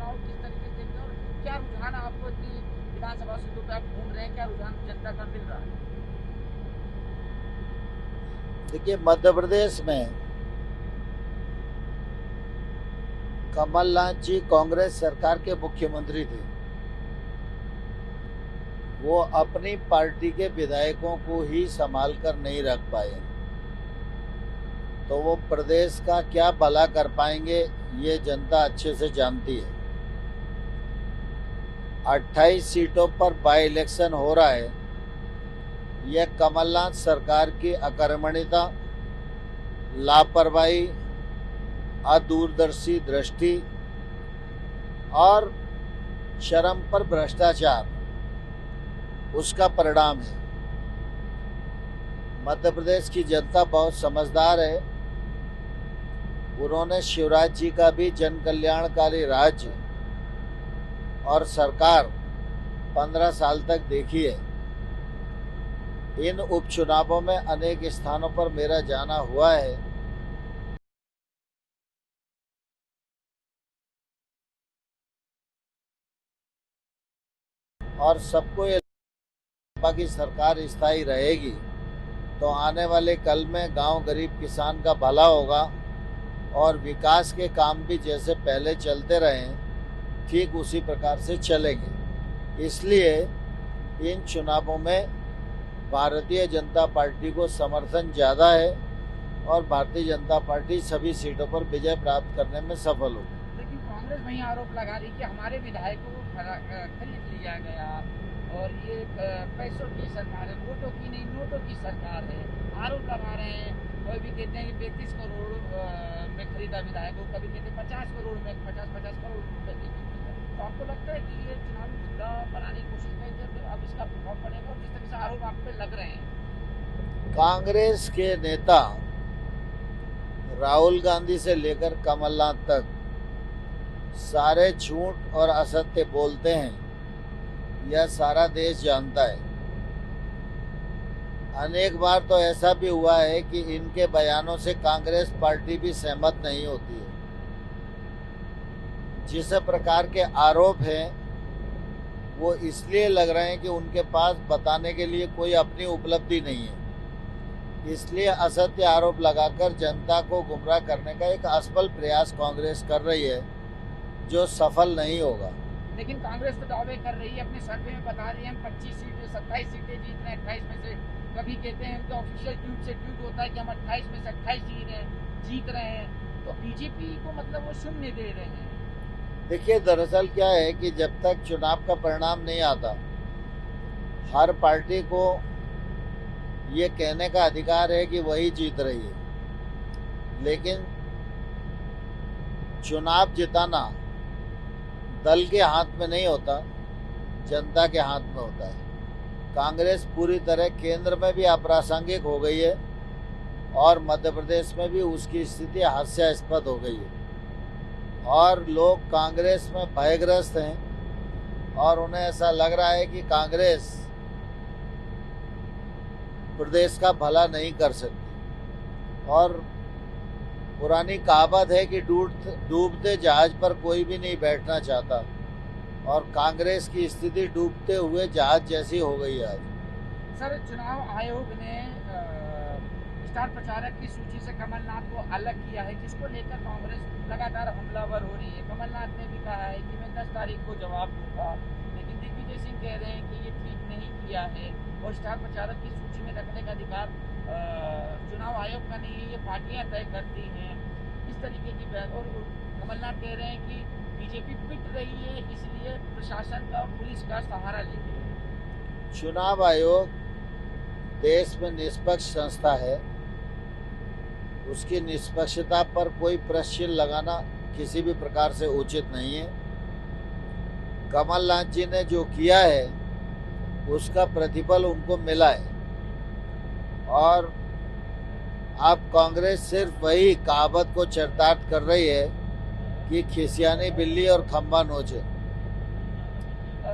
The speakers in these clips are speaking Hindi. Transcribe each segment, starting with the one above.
चुनाव किस तरीके से देखते हैं और क्या रुझान आपको इतनी विधानसभा सीटों पे आप घूम रहे हैं, क्या रुझान जनता का मिल रहा है? देखिए, मध्य प्रदेश में कमलनाथ जी कांग्रेस सरकार के मुख्यमंत्री थे। वो अपनी पार्टी के विधायकों को ही संभाल कर नहीं रख पाए, तो वो प्रदेश का क्या भला कर पाएंगे ये जनता अच्छे से जानती है। 28 सीटों पर बाई इलेक्शन हो रहा है। यह कमलनाथ सरकार की अकर्मण्यता, लापरवाही, अदूरदर्शी दृष्टि और शर्म पर भ्रष्टाचार उसका परिणाम है। मध्य प्रदेश की जनता बहुत समझदार है। उन्होंने शिवराज जी का भी जन कल्याणकारी राज्य और सरकार 15 साल तक देखी है। इन उपचुनावों में अनेक स्थानों पर मेरा जाना हुआ है। और सबको ये की सरकार स्थायी रहेगी तो आने वाले कल में गांव गरीब किसान का भला होगा और विकास के काम भी जैसे पहले चलते रहे ठीक उसी प्रकार से चलेंगे। इसलिए इन चुनावों में भारतीय जनता पार्टी को समर्थन ज़्यादा है और भारतीय जनता पार्टी सभी सीटों पर विजय प्राप्त करने में सफल होगी। लेकिन कांग्रेस वही आरोप लगा रही कि हमारे विधायकों को खरीद लिया गया और ये पैसों की सरकार है, वोटों की नहीं नोटों की सरकार है। आरोप लगा रहे हैं। कोई भी कहते हैं कि 32 करोड़ में खरीदा विधायक, कभी कहते हैं 50 करोड़ में, 50 करोड़ रुपए की खरीदा। तो आपको लगता है कि ये चुनावी मुद्दा बनाने की कोशिश करेंगे तो अब इसका प्रभाव पड़ेगा और जिस तरह से आरोप आप पे लग रहे हैं? कांग्रेस के नेता राहुल गांधी से लेकर कमलनाथ तक सारे झूठ और असत्य बोलते हैं, यह सारा देश जानता है। अनेक बार तो ऐसा भी हुआ है कि इनके बयानों से कांग्रेस पार्टी भी सहमत नहीं होती है। जिस प्रकार के आरोप हैं वो इसलिए लग रहे हैं कि उनके पास बताने के लिए कोई अपनी उपलब्धि नहीं है। इसलिए असत्य आरोप लगाकर जनता को गुमराह करने का एक असफल प्रयास कांग्रेस कर रही है, जो सफल नहीं होगा। लेकिन कांग्रेस तो दावे कर रही है, अपने सर्वे में बता रही है हम 25 सीटें 27 सीटें जीत रहे हैं 28 में से। कभी कहते हैं उनका ऑफिशियल ट्वीट से ट्वीट होता है कि हम 28 में से 28 जीत रहे हैं। तो बीजेपी को मतलब वो शून्य दे रहे हैं। देखिए, दरअसल क्या है कि जब तक चुनाव का परिणाम नहीं आता, हर पार्टी को ये कहने का अधिकार है कि वही जीत रही है। लेकिन चुनाव जिताना दल के हाथ में नहीं होता, जनता के हाथ में होता है। कांग्रेस पूरी तरह केंद्र में भी अप्रासंगिक हो गई है और मध्य प्रदेश में भी उसकी स्थिति हास्यास्पद हो गई है और लोग कांग्रेस में भयग्रस्त हैं और उन्हें ऐसा लग रहा है कि कांग्रेस प्रदेश का भला नहीं कर सकती। और पुरानी कहावत है कि डूबते जहाज पर कोई भी नहीं बैठना चाहता और कांग्रेस की स्थिति डूबते हुए जहाज जैसी हो गई है आज। सर, चुनाव आयोग ने स्टार प्रचारक की सूची से कमलनाथ को अलग किया है, जिसको लेकर कांग्रेस लगातार हमलावर हो रही है। कमलनाथ ने भी कहा है कि मैं 10 तारीख को जवाब दूंगा, लेकिन दिग्विजय सिंह कह रहे हैं कि ये ठीक नहीं किया है और स्टार प्रचारक की सूची में रखने का अधिकार चुनाव आयोग का नहीं है, ये पार्टियां तय करती हैं। इस तरीके की बात। और कमलनाथ कह रहे हैं कि बीजेपी पिट रही है, इसलिए प्रशासन का पुलिस का सहारा ले रही है। चुनाव आयोग देश में निष्पक्ष संस्था है, उसकी निष्पक्षता पर कोई प्रश्न लगाना किसी भी प्रकार से उचित नहीं है। कमलनाथ जी ने जो किया है उसका प्रतिफल उनको मिला है और अब कांग्रेस सिर्फ वही कहावत को चरितार्थ कर रही है कि खिसियानी बिल्ली और खंबा नोचे।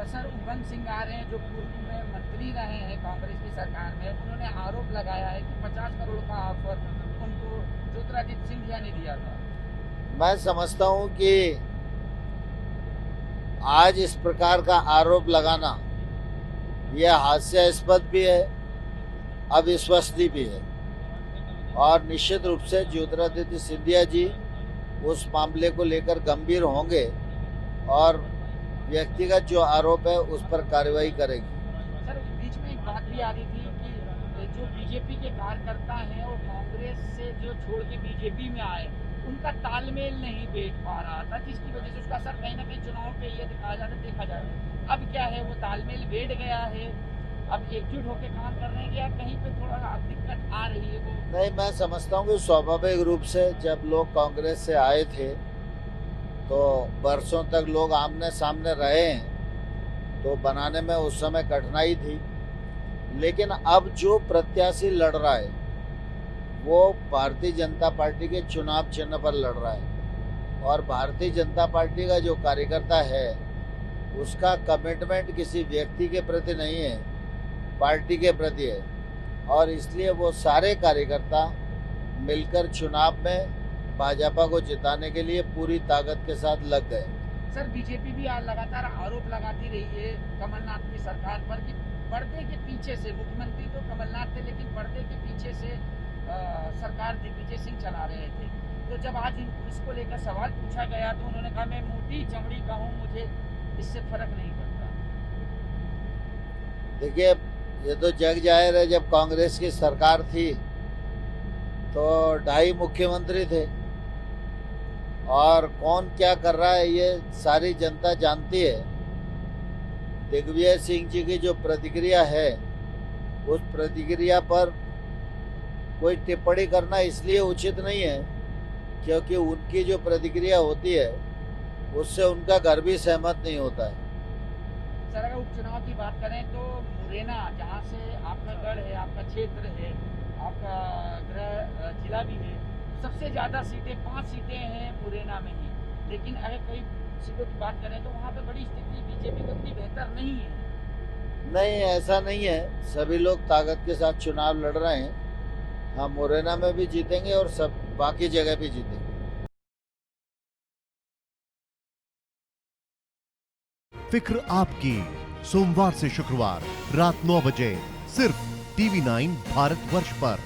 सर, उमंग सिंह आ रहे हैं जो पूर्व में मंत्री रहे हैं कांग्रेस की सरकार में, उन्होंने आरोप लगाया है कि 50 करोड़ का ऑफर उनको ज्योतिरादित्य सिंधिया ने दिया था। मैं समझता हूं कि आज इस प्रकार का आरोप लगाना यह हास्यास्पद भी है, अविश्वसनीय भी है और निश्चित रूप से ज्योतिरादित्य सिंधिया जी उस मामले को लेकर गंभीर होंगे और व्यक्तिगत जो आरोप है उस पर कार्रवाई करेगी। सर, बीच में एक बात भी आ रही थी कि जो बीजेपी के कार्यकर्ता हैं और कांग्रेस से जो छोड़ के बीजेपी में आए, उनका तालमेल नहीं बैठ पा रहा था, जिसकी वजह से उसका असर कहीं ना कहीं चुनाव पे ये देखा जा रहा है। अब क्या है, वो तालमेल बैठ गया है, अब एकजुट होकर काम कर रहे हैं या कहीं पे थोड़ा दिक्कत आ रही है वो? नहीं, मैं समझता हूँ कि स्वाभाविक रूप से जब लोग कांग्रेस से आए थे तो बरसों तक लोग आमने सामने रहे हैं, तो बनाने में उस समय कठिनाई थी। लेकिन अब जो प्रत्याशी लड़ रहा है वो भारतीय जनता पार्टी के चुनाव चिन्ह पर लड़ रहा है और भारतीय जनता पार्टी का जो कार्यकर्ता है उसका कमिटमेंट किसी व्यक्ति के प्रति नहीं है, पार्टी के प्रति है और इसलिए वो सारे कार्यकर्ता मिलकर चुनाव में भाजपा को जिताने के लिए पूरी ताकत के साथ लग गए। सर, बीजेपी भी लगातार आरोप लगाती रही है कमलनाथ की सरकार पर कि पर्दे के पीछे से, मुख्यमंत्री तो कमलनाथ थे लेकिन पर्दे के पीछे से सरकार दिग्विजय सिंह चला रहे थे। तो जब आज इसको लेकर सवाल पूछा गया तो उन्होंने कहा, मैं मोटी चमड़ी का हूँ, मुझे इससे फर्क नहीं पड़ता। देखिए, ये तो जग जाहिर है, जब कांग्रेस की सरकार थी तो 2.5 मुख्यमंत्री थे और कौन क्या कर रहा है ये सारी जनता जानती है। दिग्विजय सिंह जी की जो प्रतिक्रिया है उस प्रतिक्रिया पर कोई टिप्पणी करना इसलिए उचित नहीं है क्योंकि उनकी जो प्रतिक्रिया होती है उससे उनका घर भी सहमत नहीं होता है। सर, अगर उपचुनाव की बात करें तो मुरैना, जहाँ से आपका गढ़ है, आपका क्षेत्र है, आपका गृह जिला भी है, सबसे ज़्यादा सीटें 5 सीटें हैं मुरैना में ही। लेकिन अगर कई सीटों की बात करें तो वहाँ पे बड़ी स्थिति बीजेपी को इतनी बेहतर नहीं है। नहीं, ऐसा नहीं है, सभी लोग ताकत के साथ चुनाव लड़ रहे हैं। हम मुरैना में भी जीतेंगे और सब बाकी जगह भी जीतेंगे। फिक्र आपकी, सोमवार से शुक्रवार रात 9 बजे सिर्फ TV9 भारतवर्ष पर।